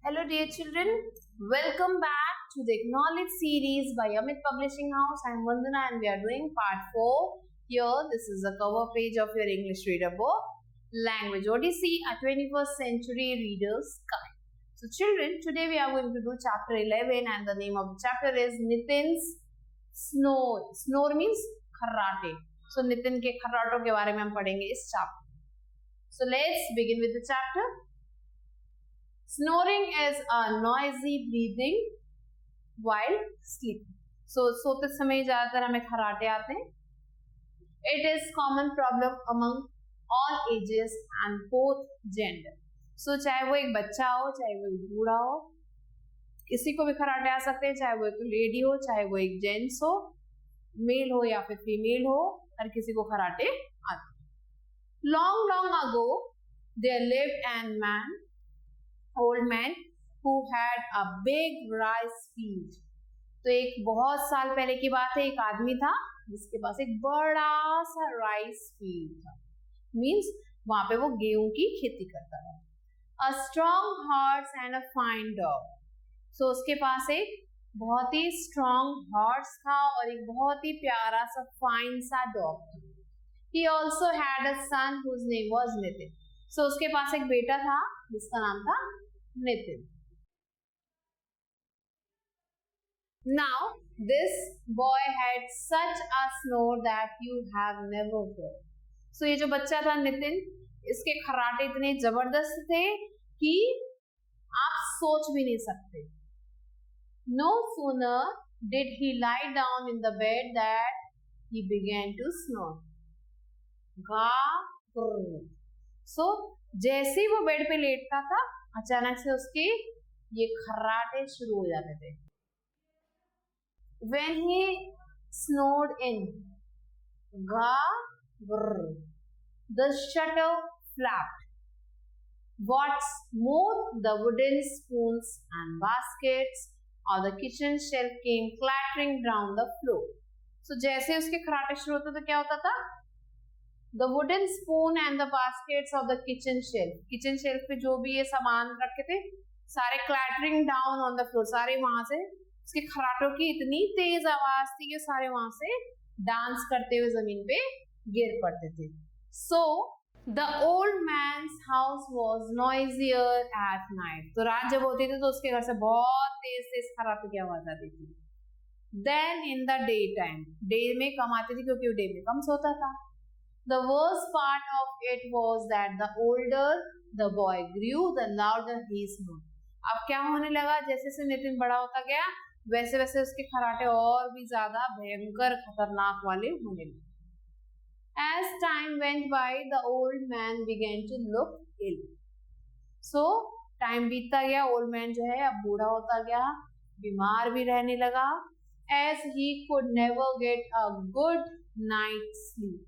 Hello dear children, welcome back to the Acknowledge series by Amit Publishing House. I am Vandana and we are doing part 4. Here this is the cover page of your English reader book, Language Odyssey, a 21st century reader's guide. So children, today we are going to do chapter 11 and the name of the chapter is Nitin's Snore. Snore means खर्राटे. So Nitin के खर्राटों के बारे में हम पढ़ेंगे इस chapter. So let's begin with the chapter. Snoring is a noisy breathing while sleeping. So सोते समय ज्यादातर हमें खर्राटे आते हैं. It is common problem among all ages and both gender. So चाहे वो एक बच्चा हो, चाहे वो एक बूढ़ा हो, किसी को भी खर्राटे आ सकते हैं. चाहे वो एक लेडी हो, चाहे वो एक जेंट्स हो, मेल हो या फिर फीमेल हो, हर किसी को खर्राटे आते हैं. Long ago, there lived an old man who had a big rice field. तो एक बहुत साल पहले की बात है, एक आदमी था जिसके पास एक बड़ा सा राइस फील्ड था. मीन्स वहां पे वो गेहूं की खेती करता था. A strong horse and a fine dog. So उसके पास एक बहुत ही strong horse था और एक बहुत ही प्यारा सा fine सा dog था. He also had a son whose name was Nitin. So उसके पास एक बेटा था जिसका नाम था Nitin. Now this boy had such a snore that you have never heard. So ये जो बच्चा था नितिन, इसके खर्राटे इतने जबरदस्त थे कि आप सोच भी नहीं सकते. No sooner did he lie down in the bed that he began to snore. गा. So जैसे ही वो बेड पे लेटता था, अचानक से उसके ये खर्राटे शुरू हो जाते थे. When he snored in, ga, brr, the shutter flapped. What's more, the wooden spoons and baskets on the kitchen shelf came clattering down the floor. So जैसे उसके खर्राटे शुरू होते तो क्या होता था? The wooden spoon and the baskets of the kitchen shelf. Kitchen shelf पे जो भी ये सामान रखे थे, सारे clattering down on the floor. सारे वहां से उसके खर्राटों की इतनी तेज आवाज थी कि सारे वहां से डांस करते हुए जमीन पे गिर पड़ते थे. So the old man's house was noisier at night. तो रात जब होती थी तो उसके घर से बहुत तेज तेज खर्राटों की आवाज आती थी. Then in the daytime, day में कम आती थी क्योंकि वो डे में कम सोता था. The worst part of it was that the older the boy grew, the louder he snored. अब क्या होने लगा, जैसे जैसे नितिन बड़ा होता गया वैसे वैसे उसके खर्राटे और भी ज्यादा भयंकर खतरनाक वाले होने लगे. As time went by, the old man began to look ill. So time बीतता गया, ओल्ड मैन जो है अब बूढ़ा होता गया, बीमार भी रहने लगा. As he could never get a good night's sleep.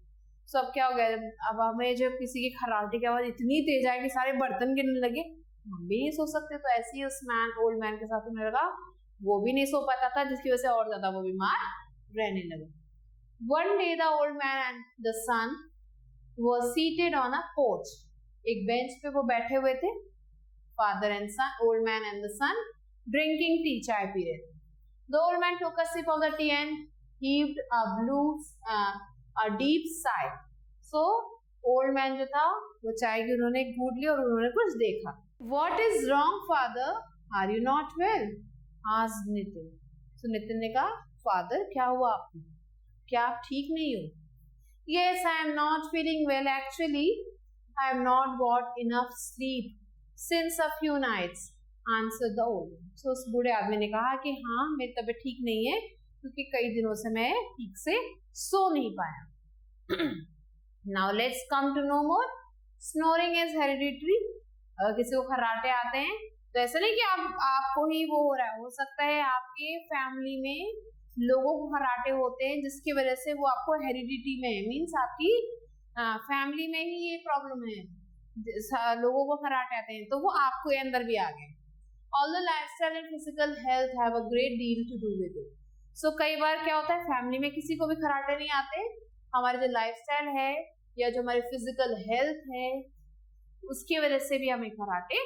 So अब क्या हो गया, अब हमें जब किसी की खर्राटे की आवाज इतनी तेज आई कि सारे बर्तन गिरने लगे, हम भी नहीं सो सकते. तो ऐसे ही उस ओल्ड मैन के साथ होने लगा. वो भी नहीं सो पाता था जिसकी वजह से और ज्यादा वो बीमार रहने लगा. One day the old man and the son were seated on a porch. एक बेंच पे वो बैठे हुए थे, father and son, old man and the son, drinking tea, चाय पी रहे थे. The old man took a sip of the tea and heaved a deep sigh. So old man जो था वो चाय की उन्होंने घूट ली और उन्होंने कुछ देखा. What is wrong, father? Are you not well? asked Nitin. So Nitin ने कहा, father क्या हुआ आपको, क्या आप ठीक नहीं हो? Yes, I am not feeling well. Actually, I have not got enough sleep since a few nights. Answered the old man. So उस बूढ़े आदमी ने कहा कि हाँ मेरी तबीयत ठीक नहीं है क्योंकि कई दिनों से मैं ठीक से सो नहीं पाया. Now let's come to know more. Snoring is hereditary. अगर किसी को खर्राटे आते हैं तो ऐसा नहीं कि आपको ही वो हो रहा है, हो सकता है आपके फैमिली में लोगों को खर्राटे होते हैं जिसकी वजह से वो आपको हेरिडिटी में है. मीन्स आपकी फैमिली में ही ये प्रॉब्लम है, लोगों को खर्राटे आते हैं तो वो आपको अंदर भी आ गए. Although lifestyle and physical health have a great deal to do with it. So कई बार क्या होता है, फैमिली में किसी को भी खर्राटे नहीं आते, हमारे जो लाइफस्टाइल है या जो हमारी फिजिकल हेल्थ है उसकी वजह से भी हमें खर्राटे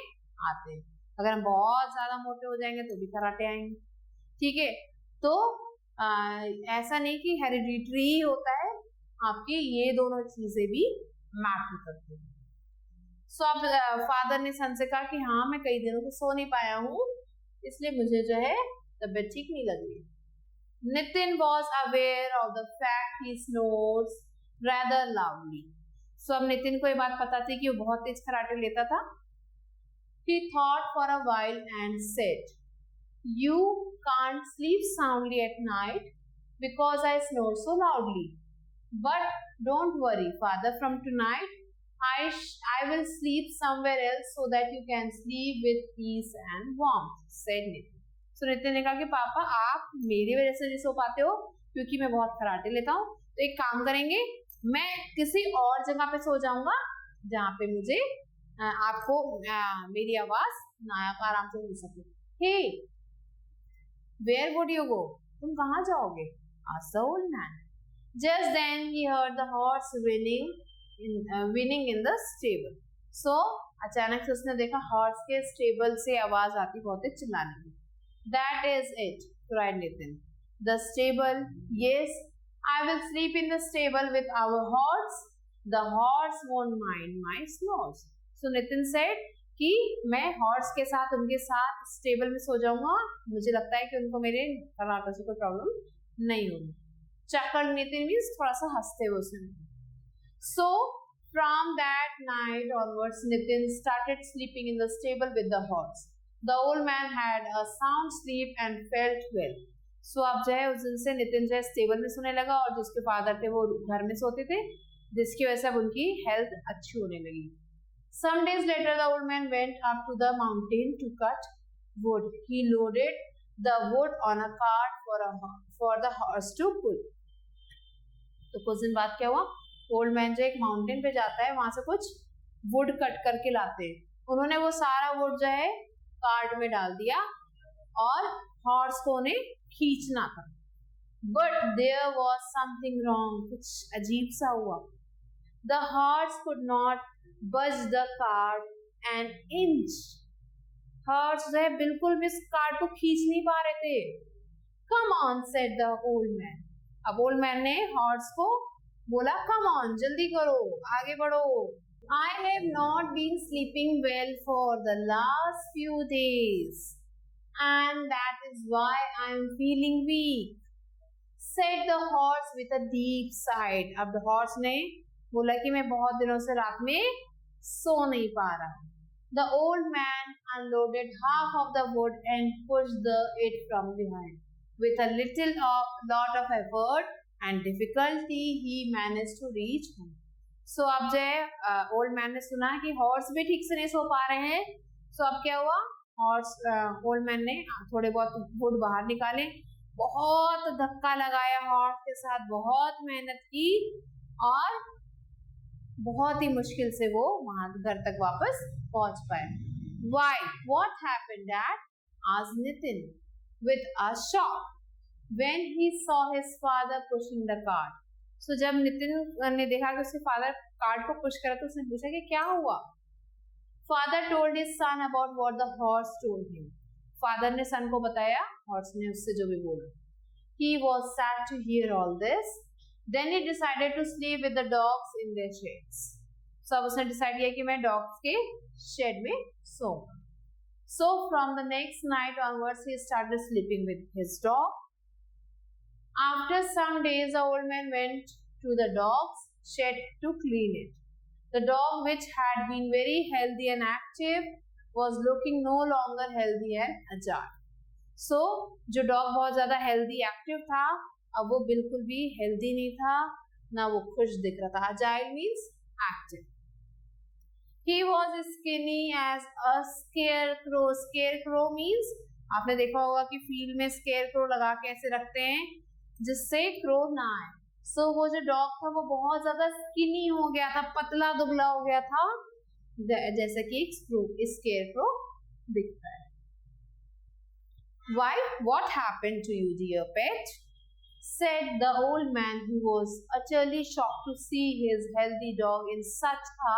आते हैं. अगर हम बहुत ज्यादा मोटे हो जाएंगे तो भी खराटे आएंगे, ठीक है। तो ऐसा नहीं कि हेरिडिटरी ही होता है, आपकी ये दोनों चीजें भी मैटर करती हैं। सो अब फादर ने सन से कहा कि हाँ मैं कई दिनों से सो नहीं पाया हूँ, इसलिए मुझे जो है तबीयत ठीक नहीं लग रही। Nitin was aware of the fact he snores rather loudly. So अब नितिन को ये बात पता थी कि वो बहुत तेज खराटे लेता था। He thought for a while and said, "You can't sleep soundly at night because I snore so loudly. But don't worry, father, from tonight I will sleep somewhere else so that you can sleep with peace and warmth," said Nitin. So Nitin ने कहा कि पापा आप मेरी वजह से नहीं सो पाते हो क्योंकि मैं बहुत खराटे लेता हूँ, तो एक काम करेंगे, मैं किसी और जगह पे सो जाऊंगा जहाँ पे मुझे आपको मेरी आवाज आराम से मिल सके। हे, वेयर वुड यू गो? तुम कहाँ जाओगे? asked the old man. Just then he heard the horse whinnying in the stable. So अचानक से उसने देखा हॉर्स के स्टेबल से आवाज आती बहुत चिल्लाने की। That is it, cried Nitin. The stable? Yes, I will sleep in the stable with our horse. The horse won't mind my snores. So Nitin said कि मैं हॉर्स के साथ उनके साथ स्टेबल में सो जाऊंगा, मुझे लगता है कि उनको मेरे खराटों से कोई प्रॉब्लम नहीं होगी। चक्कर नितिन मीन्स थोड़ा सा हंसते हुए उसने। So from that night onwards Nitin started sleeping in the stable with the horse. The old man had a sound sleep and felt well. So अब जो है उस दिन से नितिन जो है स्टेबल में सोने लगा और जो उसके फादर थे वो घर में सोते थे, जिसकी वजह से अब उनकी हेल्थ अच्छी होने लगी। Some days later the old man went up to the mountain to cut wood. He loaded the wood on a cart for the horse to pull. तो कुछ दिन बाद क्या हुआ, ओल्ड मैन जो एक माउंटेन पे जाता है वहां से कुछ वुड कट करके लाते हैं, उन्होंने वो सारा वुड जो है कार्ट में डाल दिया और हॉर्स को उन्हें खींचना था। But there was something wrong. कुछ अजीब सा हुआ। The horse could not budge the cart an inch. Horse जो है बिल्कुल भी इस कार्ट को खींच नहीं पा रहे थे। Come on, said the old man. अब ओल्ड मैन ने हॉर्स को बोला, come on, जल्दी करो, आगे बढ़ो। I have not been sleeping well for the last few days, and that is why I am feeling weak, said the horse with a deep sigh. अब horse ने बोला कि मैं बहुत दिनों से रात में सो नहीं पा रहा। The old man unloaded half of the wood and pushed it from behind. With a lot of effort and difficulty, he managed to reach home. So अब जो है ओल्ड मैन ने सुना कि हॉर्स भी ठीक से नहीं सो पा रहे हैं, so अब क्या हुआ, हॉर्स ओल्ड मैन ने थोड़े बहुत वुड बाहर निकाले, बहुत धक्का लगाया हॉर्स के साथ, बहुत मेहनत की और बहुत ही मुश्किल से वो वहां घर तक वापस पहुंच पाए। Why? What happened, Dad? asked Nitin with a shock when he saw his father pushing the cart. So जब नितिन ने देखा कि उसके फादर कार्ट को पुश करा तो उसने पूछा कि क्या हुआ। Father told his son about what the horse told him. Father ने सन को बताया हॉर्स ने उससे जो भी बोला। He was sad to hear all this. Then he decided to sleep with the dogs in their sheds. So अब उसने डिसाइड किया कि मैं डॉग्स के शेड में सोऊंगा। So from the next night onwards he started sleeping with his dog. After some days the old man went to the dog's shed to clean it. The dog, which had been very healthy and active, was looking no longer healthy and agile. So जो dog बहुत ज्यादा healthy active था, अब वो बिल्कुल भी healthy नहीं था, ना वो खुश दिख रहा था। Agile means active. He was skinny as a scarecrow. Scarecrow means आपने देखा होगा कि फील्ड में scarecrow लगा के ऐसे रखते हैं जिससे क्रो ना आए। So वो जो डॉग था वो बहुत ज्यादा स्किनी हो गया था, पतला दुबला हो गया था, जैसा कि एक स्केयरक्रो दिखता है। Why? What happened to you, dear pet? said the old man, who was utterly shocked to see his healthy dog in such a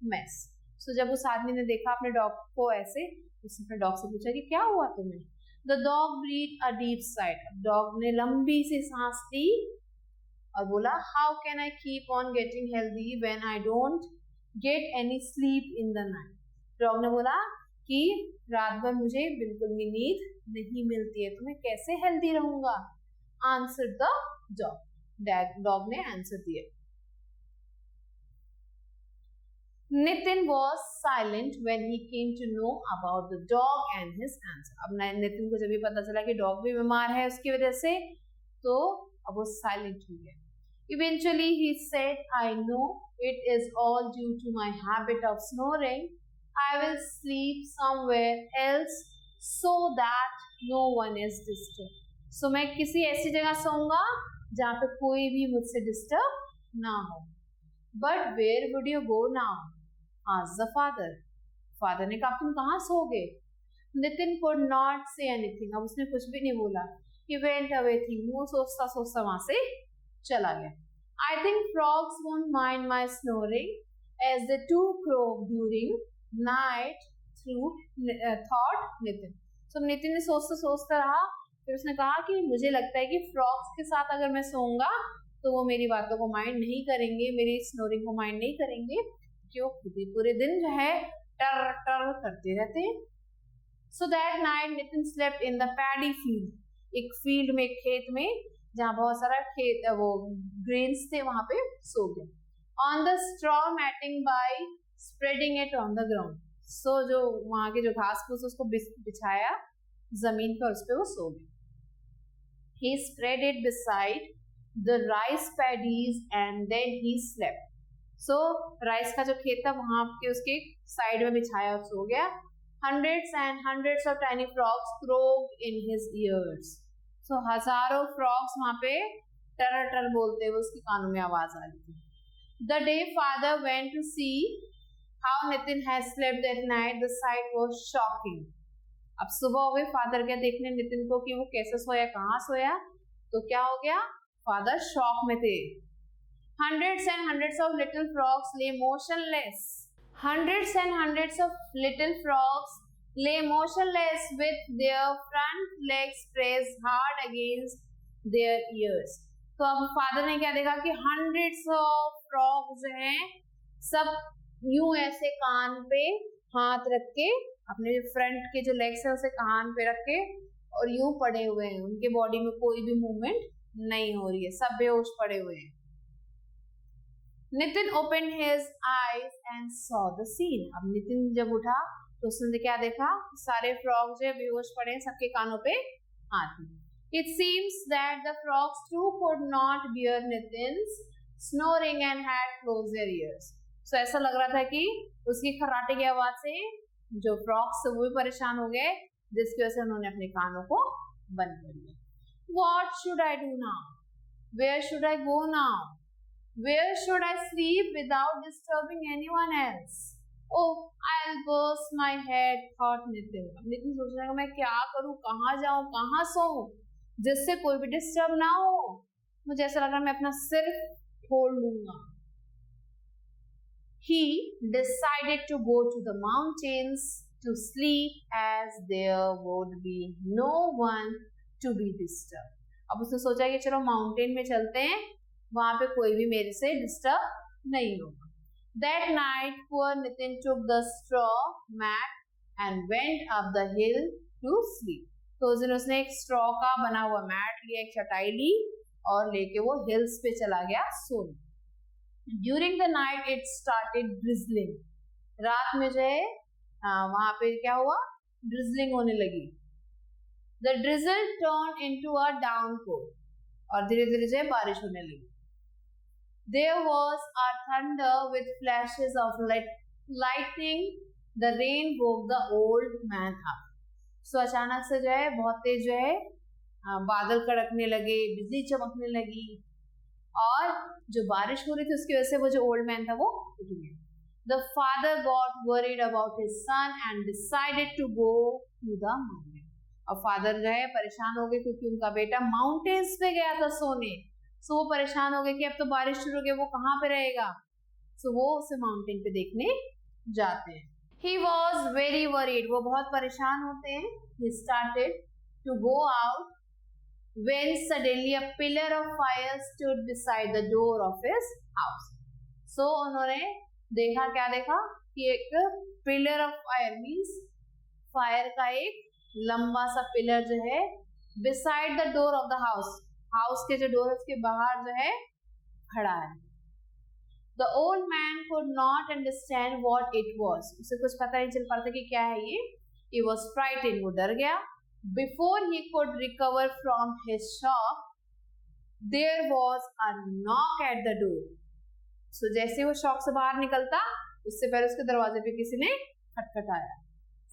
mess. So जब उस आदमी ने देखा अपने डॉग को ऐसे उसने अपने डॉग से पूछा कि क्या हुआ तुम्हें? The dog breath a deep side, dog ने लंबी सी सांस ली और बोला how can I keep on getting healthy when I don't get any sleep in the night. Dog ने बोला कि रात भर मुझे बिल्कुल भी नींद नहीं मिलती है, तो मैं कैसे हेल्दी रहूंगा? आंसर द डॉग, डॉग ने आंसर दिया। Nitin was silent when he came to know about the dog and his answer. अब नितिन को जब ये पता चला कि डॉग भी बीमार है उसकी वजह से, तो अब वो साइलेंट हो गया। Eventually he said, I know it is all due to my habit of snoring. I will sleep somewhere else so that no one is disturbed. So मैं किसी ऐसी जगह सोऊंगा जहाँ पे कोई भी मुझसे डिस्टर्ब ना हो। But where would you go now? asked the father. Father ने कहा तुम कहाँ सोओगे? Nitin could not say anything. अब उसने कुछ भी नहीं बोला। He went away thinking. वो सोचता सोचता वहाँ से चला गया। I think frogs won't mind my snoring as they too crow during night through thought Nitin. So Nitin ने सोचता सोचता रहा, फिर उसने कहा कि मुझे लगता है कि फ्रॉग्स के साथ अगर मैं सोऊंगा तो वो मेरी बातों को माइंड नहीं करेंगे, मेरी स्नोरिंग को माइंड नहीं करेंगे, क्यों पूरे दिन जो है टर टर करते रहते हैं। So that night Nitin slept in the paddy field, एक फील्ड में, खेत में जहाँ बहुत सारा खेत वो ग्रेन्स थे, वहां पे सो गया। On the straw matting by spreading it on the ground. So जो वहां के जो घास फूस उसको बिछाया जमीन पर, उस पर वो सो गया। He spread it beside the rice paddies and then he slept. So rice का जो खेत था वहां के उसके साइड में बिछाया और सो गया। Hundreds and hundreds of tiny frogs croaked in his ears. So हजारों frogs वहां पे टर टर बोलते हुए उसके कानों में आवाज आ रही थी। The day father went to see how Nitin had slept that night, the sight was shocking. अब सुबह हो गई, फादर गया देखने नितिन को कि वो कैसे सोया, कहाँ सोया, तो क्या हो गया, फादर शॉक में थे। Hundreds and hundreds of little frogs lay motionless. Hundreds and hundreds of little frogs lay motionless with their front legs pressed hard against their ears. तो अब फादर ने क्या देखा कि hundreds of frogs जो हैं सब यूं ऐसे कान पे हाथ रख के, अपने फ्रंट के जो लेग्स है उसे कान पे रख के और यूं पड़े हुए हैं, उनके बॉडी में कोई भी मूवमेंट नहीं हो रही है, सब बेहोश पड़े हुए हैं। Nitin opened his eyes and saw the scene. अब नितिन जब उठा तो उसने क्या देखा, सारे फ्रॉग जो बेहोश पड़े हैं, सबके कानों पे हाथ। It seems that the frogs too could not bear Nitin's snoring and had closed their ears. So ऐसा लग रहा था कि उसकी खर्राटे की आवाज से जो फ्रॉग्स वो भी परेशान हो गए, जिसकी वजह से उन्होंने अपने कानों को बंद कर लिया। What should I do now? Where should I go now? Where should I sleep without disturbing anyone else? Oh, I'll burst my head, thought Nitin. अब नितिन सोच रहा है मैं क्या करूं, कहाँ जाऊं, कहाँ सोऊं, जिससे कोई भी डिस्टर्ब ना हो। मुझे ऐसा लग रहा है मैं अपना सिर फोड़ लूंगा। He decided to go to the mountains to sleep as there would be no one to be disturbed. अब उसने सोचा कि चलो माउंटेन में चलते हैं, वहां पे कोई भी मेरे से डिस्टर्ब नहीं होगा। That night, poor Nitin took the straw mat and went up the hill to sleep. तो उस दिन उसने एक स्ट्रॉ का बना हुआ मैट लिया, एक चटाई ली और लेके वो हिल्स पे चला गया सोने। During the night, it started drizzling. रात में जो है वहां पे क्या हुआ, ड्रिजलिंग होने लगी। The drizzle turned into a downpour. और धीरे धीरे जो है बारिश होने लगी। There was a thunder with flashes of lightning. The rain woke the old man up. So अचानक से जो है बहुत तेज जो है बादल कड़कने लगे, बिजली चमकने लगी और जो बारिश हो रही थी उसकी वजह से वो जो ओल्ड मैन था वो उठ गया। The father got worried about his son and decided to go to the mountain. और फादर जो है परेशान हो गए क्योंकि उनका बेटा माउंटेन्स पे गया था सोने। सो वो परेशान हो गए कि अब तो बारिश शुरू हो गई, वो कहाँ पे रहेगा। सो वो उसे माउंटेन पे देखने जाते हैं। He was very worried. वो बहुत परेशान होते हैं. He started to go out when suddenly a pillar of fire stood beside the door of his house. So उन्होंने देखा, क्या देखा कि एक pillar of fire means fire का एक लंबा सा पिलर जो है beside the door of the house, house के जो door है उसके बाहर जो है खड़ा है. The old man could not understand what it was. उसे कुछ पता नहीं चल पाता कि क्या है ये. He was frightened. वो डर गया. Before he could recover from his shock, there was a knock at the door. So जैसे वो शॉक से बाहर निकलता, उससे पहले उसके दरवाजे पे किसी ने खटखटाया.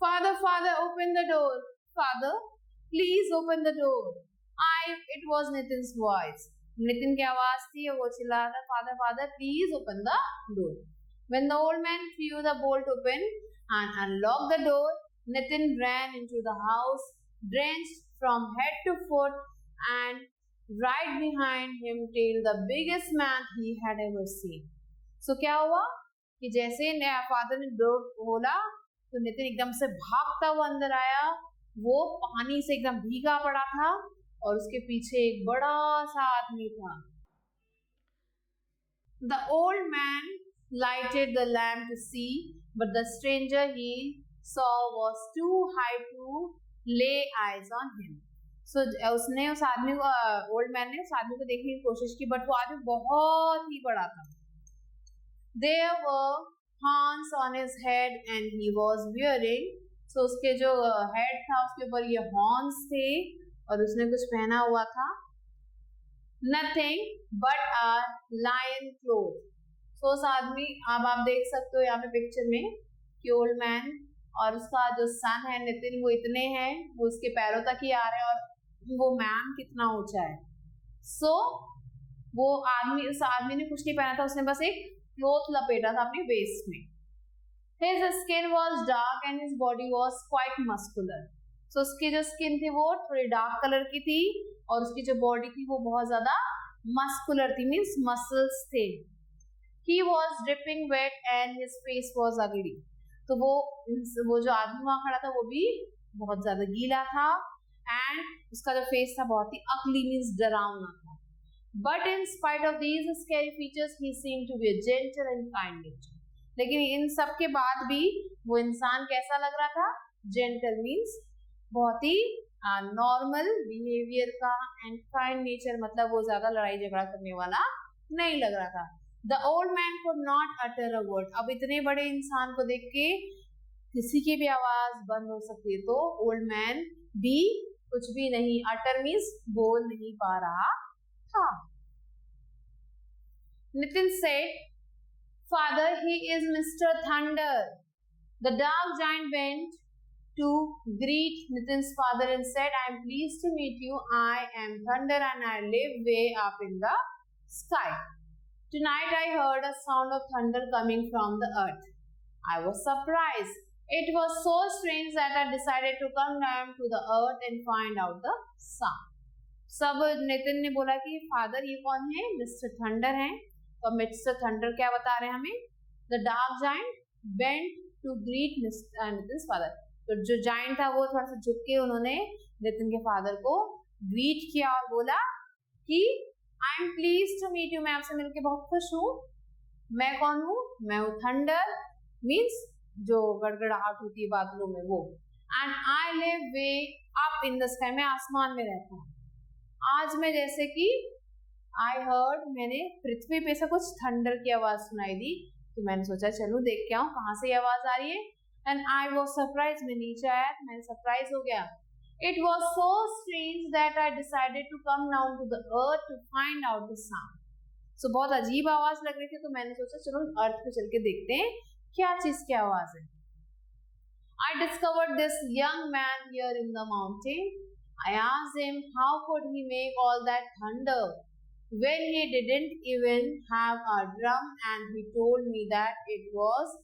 Father, father, open the door. Father, please open the door. It was Nitin's voice. Nitin की आवाज थी और वो चिल्ला रहा था, father father please open the door. When the old man threw the bolt open and unlocked the door, Nitin ran into the house, drenched from head to foot, and right behind him tailed the biggest man he had ever seen. So क्या हुआ कि जैसे father ने door खोला तो नितिन एकदम से भागता हुआ अंदर आया. वो पानी से एकदम भीगा पड़ा था और उसके पीछे एक बड़ा सा आदमी था. The old man lighted the lamp to see, but the stranger he saw was too high to lay eyes on him. So उसने उस आदमी को, ओल्ड मैन ने उस आदमी को देखने की कोशिश की, बट वो आदमी बहुत ही बड़ा था. There were horns on his head and he was wearing, so उसके जो हेड था उसके ऊपर ये हॉर्न्स थे और उसने कुछ पहना हुआ था. Nothing but a lion cloth. So उस आदमी, अब आप देख सकते हो यहाँ पे पिक्चर में कि ओल्ड मैन और उसका जो सन है नितिन वो इतने हैं, वो उसके पैरों तक ही आ रहे हैं और वो मैन कितना ऊंचा है. So वो आदमी, उस आदमी ने कुछ नहीं पहना था, उसने बस एक क्लोथ लपेटा था अपने वेस्ट में. His skin was dark and his body was quite muscular. So उसकी जो स्किन थी वो थोड़ी डार्क कलर की थी और उसकी जो बॉडी थी वो बहुत ज्यादा मस्कुलर थी, मीन्स मसल्स थे. He was dripping wet and his face was ugly. तो वो जो आदमी वहां खड़ा था वो भी बहुत ज्यादा गीला था एंड उसका जो फेस था बहुत ही ugly मीन्स डरावना था. But in spite of these scary features, he seemed to be a gentle and kind nature. लेकिन इन सब के बाद भी वो इंसान कैसा लग रहा था? Gentle means बहुत ही नॉर्मल बिहेवियर का एंड काइंड नेचर, मतलब वो ज्यादा लड़ाई झगड़ा करने वाला नहीं लग रहा था. The old man could not utter a word. अब इतने बड़े इंसान को देख के किसी की भी आवाज बंद हो सकती है, तो ओल्ड मैन भी कुछ भी नहीं, अटर मीन्स बोल नहीं पा रहा था. Nitin said, father he is mister thunder. The dark giant went to greet Nitin's father and said, I am pleased to meet you. I am Thunder and I live way up in the sky. Tonight I heard a sound of thunder coming from the earth. I was surprised. It was so strange that I decided to come down to the earth and find out the sound. सब नितिन ने बोला कि father ये कौन है? Mister thunder हैं. तो mister thunder क्या बता रहे हैं हमें? The dark giant went to greet Nitin's father. तो जो जाइंट था वो थोड़ा सा झुक के उन्होंने नितिन के फादर को ग्रीट किया और बोला कि I am please to meet you, मैं आपसे मिलके बहुत खुश हूँ. मैं कौन हूँ? मैं हूँ थंडर, मीन्स जो गड़गड़ाहट होती है बादलों में वो. And I live way up in the sky, मैं आसमान में रहता हूँ. आज मैं जैसे कि आई हर्ड, मैंने पृथ्वी पे से कुछ थंडर की आवाज सुनाई दी, तो मैंने सोचा चलूं देख के आऊं कहाँ से ये आवाज आ रही है. And I was surprised. मैं नीचे आया, मैं सरप्राइज हो गया. It was so strange that I decided to come down to the earth to find out the sound. So बहुत अजीब आवाज लग रही थी, तो मैंने सोचा चलो अर्थ पे चल के देखते हैं क्या चीज की आवाज है. I discovered this young man here in the mountain. I asked him how could he make all that thunder when he didn't even have a drum, and he told me that it was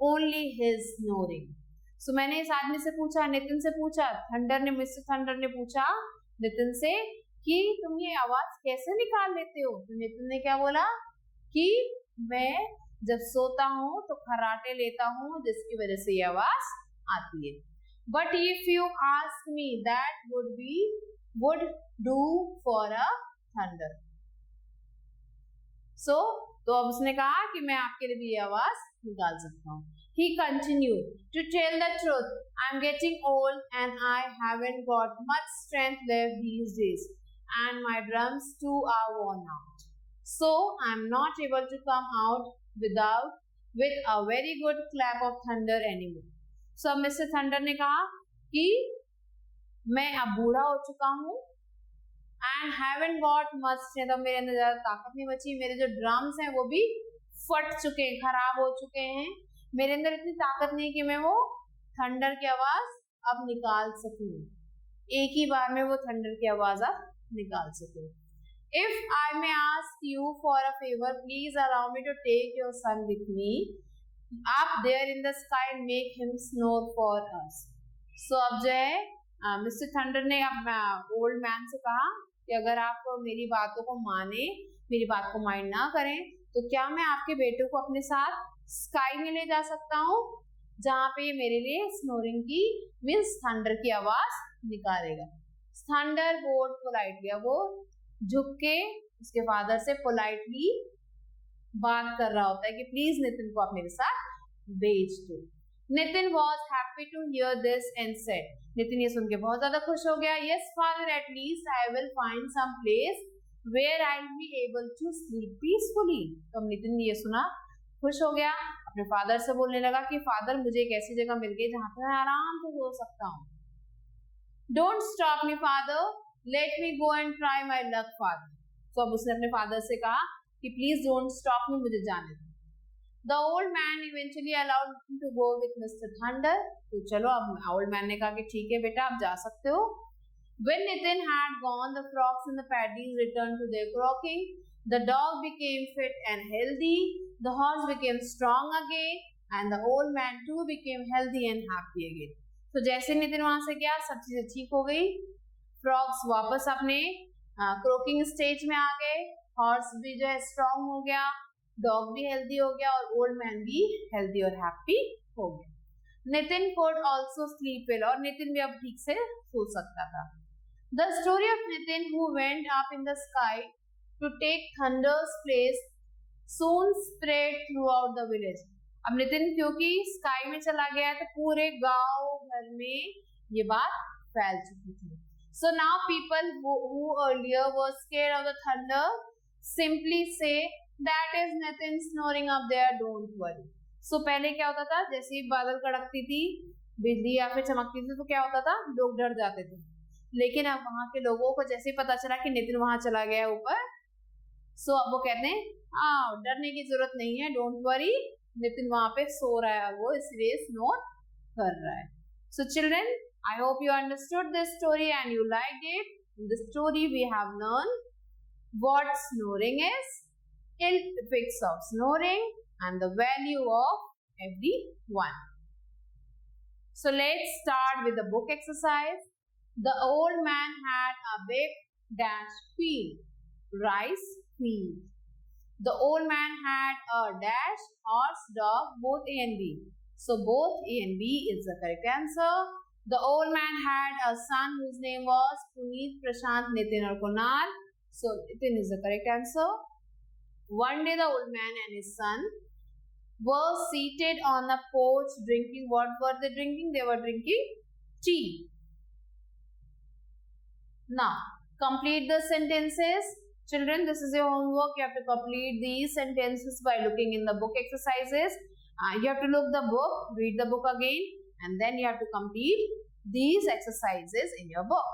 only his snoring. So मैंने इस आदमी से पूछा, नितिन से पूछा, thunder ने, mister thunder ने पूछा नितिन से कि तुम ये आवाज कैसे निकाल लेते हो? तो नितिन ने क्या बोला कि मैं जब सोता हूँ तो खर्राटे लेता हूँ जिसकी वजह से ये आवाज आती है. But if you ask me, that would do for a thunder. So, तो अब उसने कहा कि मैं आपके लिए भी ये आवाज निकाल सकता हूँ. He continued, to tell the truth, I'm getting old and I haven't got much strength left these days, and my drums too are worn out. So I'm not able to come out with a very good clap of thunder anymore. So Mr. Thunder ने कहा कि मैं अब बूढ़ा हो चुका हूँ and haven't got much strength. अब मेरे अंदर ज्यादा ताकत नहीं बची. मेरे जो ड्रम्स हैं वो भी फट चुके हैं, खराब हो चुके हैं. मेरे अंदर इतनी ताकत नहीं कि मैं वो थंडर की आवाज अब निकाल सकूं. एक ही बार में वो थंडर की आवाज अब निकाल सकूं. If I may ask you for a favor, please allow me to take your son with me up there in the sky and make him snore for us. So अब जो है मिस्टर थंडर ने अब old man से कहा कि अगर आप मेरी बातों को माने, मेरी बात को माइंड ना करें, तो क्या मैं आपके बेटे को अपने साथ स्काई में ले जा सकता हूँ जहाँ पे ये मेरे लिए स्नोरिंग की मीन्स थंडर की आवाज निकालेगा. थंडर बोर्ड पोलाइटली, वो झुक के उसके फादर से पोलाइटली बात कर रहा होता है कि प्लीज नितिन को आप मेरे साथ भेज दो. Nitin was happy to hear this and said, Nitin ये सुन के बहुत ज्यादा खुश हो गया. Yes father, at least I will find some place where I will be able to sleep peacefully. तो नितिन ने ये सुना, खुश हो गया, अपने फादर से बोलने लगा कि फादर मुझे एक ऐसी जगह मिल गई जहाँ पे मैं आराम से सो सकता हूँ. Don't stop me father, let me go and try my luck father. तो अब उसने अपने फादर से कहा कि प्लीज डोंट स्टॉप मी, मुझे जाने दो. The old man eventually allowed him to go with Mr. Thunder. तो चलो अब old man ने कहा कि ठीक है बेटा आप जा सकते हो. When Nitin had gone, the frogs and the paddies returned to their croaking. The dog became fit and healthy. The horse became strong again, and the old man too became healthy and happy again. तो जैसे नितिन वहां से गया, सब चीजें ठीक हो गई. फ्रॉग्स वापस अपने क्रोकिंग स्टेज में आ गए. हॉर्स भी जो है स्ट्रॉन्ग हो गया, डॉग भी हेल्दी हो गया और ओल्ड मैन भी हेल्दी और हैप्पी हो गया. Nitin could also sleep well, और नितिन भी अब ठीक से सो सकता था. The story of Nitin who went up in the sky to take Thunder's place soon spread throughout the village. अब नितिन क्योंकि स्काई में चला गया तो पूरे गांव भर में ये बात फैल चुकी थी. So now people who earlier were scared of the thunder simply say that is Nitin snoring up there, don't worry. So पहले क्या होता था, जैसे ही बादल कड़कती थी, बिजली या फिर चमकती थी, तो क्या होता था, लोग डर जाते थे. लेकिन अब वहां के लोगों को जैसे ही पता चला कि नितिन वहां चला गया ऊपर, सो अब वो कहते हैं डरने की जरूरत नहीं है, डोंट वरी, नितिन वहां पे सो रहा है, वो इसलिए स्नोर कर रहा है. So children, I hope you understood this story and you liked it. In this story we have learned what snoring is, effects of snoring, and the value of every one. So let's start with the book exercise. The old man had a big dash field, rice field. The old man had a dash horse, dog, both A and B. So both A and B is the correct answer. The old man had a son whose name was Puneet, Prashant, Nitin or Kunal. So Nitin is the correct answer. One day the old man and his son were seated on the porch drinking. What were they drinking? They were drinking tea. Now, complete the sentences. Children, this is your homework. You have to complete these sentences by looking in the book exercises. You have to look the book, read the book again, and then you have to complete these exercises in your book.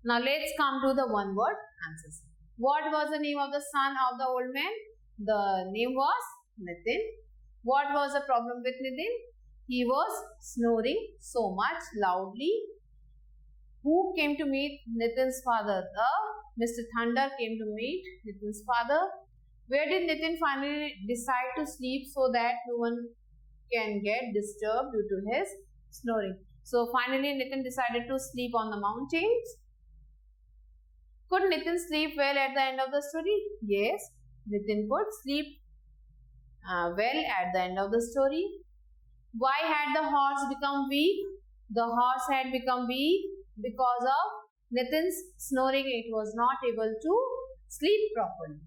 Now, let's come to the one-word answers. What was the name of the son of the old man? The name was Nitin. What was the problem with Nitin? He was snoring so much loudly. Who came to meet Nitin's father? Mr. Thunder came to meet Nitin's father. Where did Nitin finally decide to sleep so that no one can get disturbed due to his snoring? So finally Nitin decided to sleep on the mountains. Could Nitin sleep well at the end of the story? Yes, Nitin could sleep well at the end of the story. Why had the horse become weak? The horse had become weak because of Nitin's snoring. It was not able to sleep properly.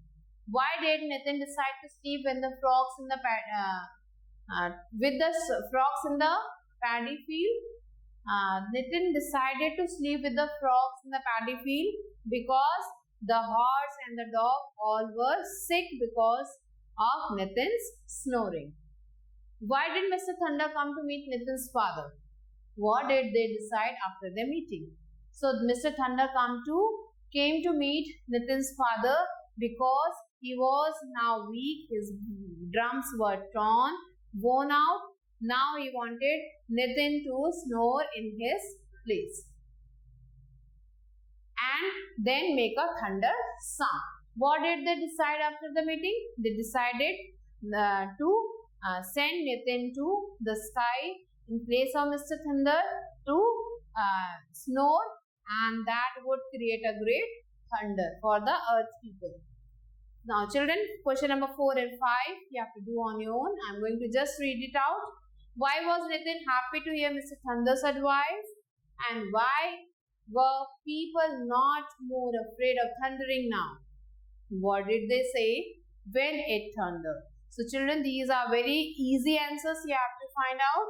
Why did Nitin decide to sleep when the frogs in the frogs in the paddy field? Nitin decided to sleep with the frogs in the paddy field because the horse and the dog all were sick because of Nitin's snoring. Why did Mr. Thunder come to meet Nitin's father? What did they decide after their meeting? So Mr. Thunder came to meet Nitin's father because he was now weak. His drums were torn, worn out. Now he wanted Nitin to snore in his place and then make a thunder sound. What did they decide after the meeting? They decided to send Nitin to the sky in place of Mr. Thunder to snore, and that would create a great thunder for the earth people. Now children, question number 4 and 5 you have to do on your own. I am going to just read it out. Why was Nitin happy to hear Mr. Thunder's advice? And why were people not more afraid of thundering now? What did they say when it thundered? So children, these are very easy answers you have to find out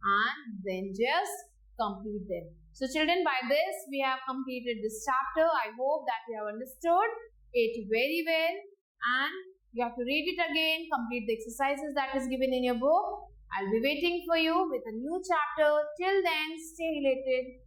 and then just complete them. So children, by this we have completed this chapter. I hope that you have understood it very well, and you have to read it again, complete the exercises that is given in your book. I'll be waiting for you with a new chapter. Till then, stay related.